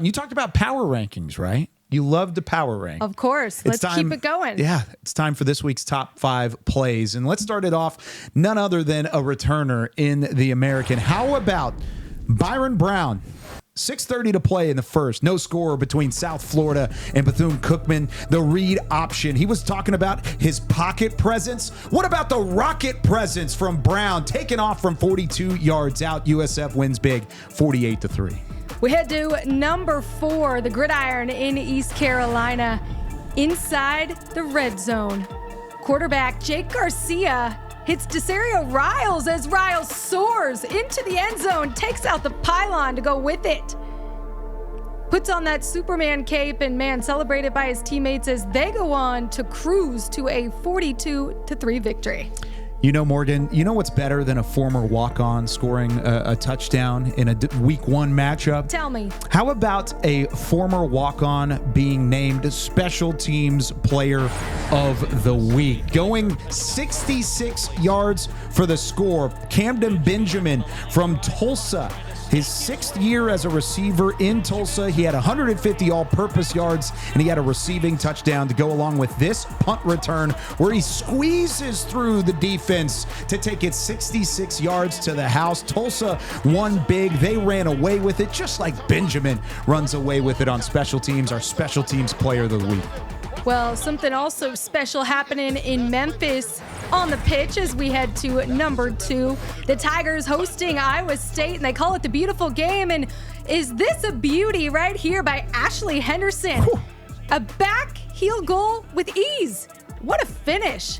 You talked about power rankings, right? You love to power rank. Of course. Let's keep it going. Yeah, it's time for this week's top 5 plays. And let's start it off, none other than a returner in the American. How about Byron Brown? 6:30 to play in the first. No score between South Florida and Bethune-Cookman. The read option. He was talking about his pocket presence. What about the rocket presence from Brown? Taking off from 42 yards out. USF wins big, 48-3. We head to number 4, the Gridiron in East Carolina, inside the red zone. Quarterback Jake Garcia hits Desario Riles as Riles soars into the end zone, takes out the pylon to go with it. Puts on that Superman cape and, man, celebrated by his teammates as they go on to cruise to a 42-3 victory. You know, Morgan, you know what's better than a former walk-on scoring a touchdown in a week 1 matchup? Tell me. How about a former walk-on being named Special Teams Player of the Week? Going 66 yards for the score. Camden Benjamin from Tulsa. His 6th year as a receiver in Tulsa, he had 150 all-purpose yards, and he had a receiving touchdown to go along with this punt return where he squeezes through the defense to take it 66 yards to the house. Tulsa won big. They ran away with it, just like Benjamin runs away with it on special teams, our special teams player of the week. Well, something also special happening in Memphis on the pitch as we head to number 2. The Tigers hosting Iowa State, and they call it the beautiful game. And is this a beauty right here by Ashley Henderson? Whew. A back heel goal with ease. What a finish.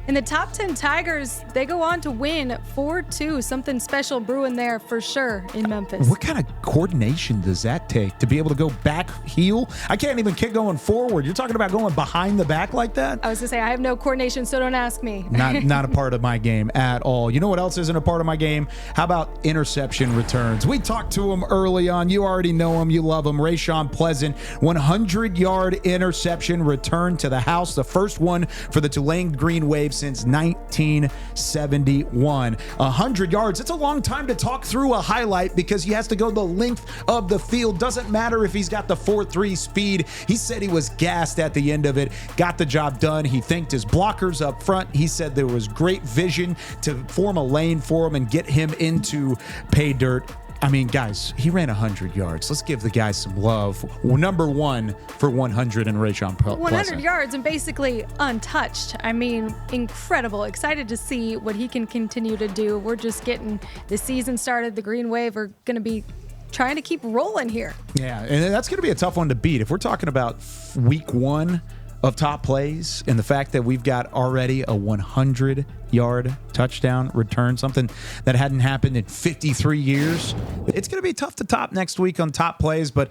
And the top 10 Tigers, they go on to win 4-2. Something special brewing there for sure in Memphis. What kind of coordination does that take to be able to go back heel? I can't even kick going forward. You're talking about going behind the back like that? I was going to say, I have no coordination, so don't ask me. Not a part of my game at all. You know what else isn't a part of my game? How about interception returns? We talked to him early on. You already know him. You love him. Rayshon Pleasant, 100-yard interception return to the house. The first one for the Tulane Green Wave since 1971. 100 yards. It's a long time to talk through a highlight because he has to go the length of the field. Doesn't matter if he's got the 4.3 speed. He said he was gassed at the end of it. Got the job done. He thanked his blockers up front. He said there was great vision to form a lane for him and get him into pay dirt. I mean, guys, he ran 100 yards. Let's give the guy some love. Number 1 for 100 in Rayshon Pleasant. 100 yards and basically untouched. I mean, incredible. Excited to see what he can continue to do. We're just getting the season started. The Green Wave are going to be trying to keep rolling here. Yeah, and that's going to be a tough one to beat. If we're talking about week 1 of top plays and the fact that we've got already a 100-yard touchdown return, something that hadn't happened in 53 years. It's going to be tough to top next week on top plays, but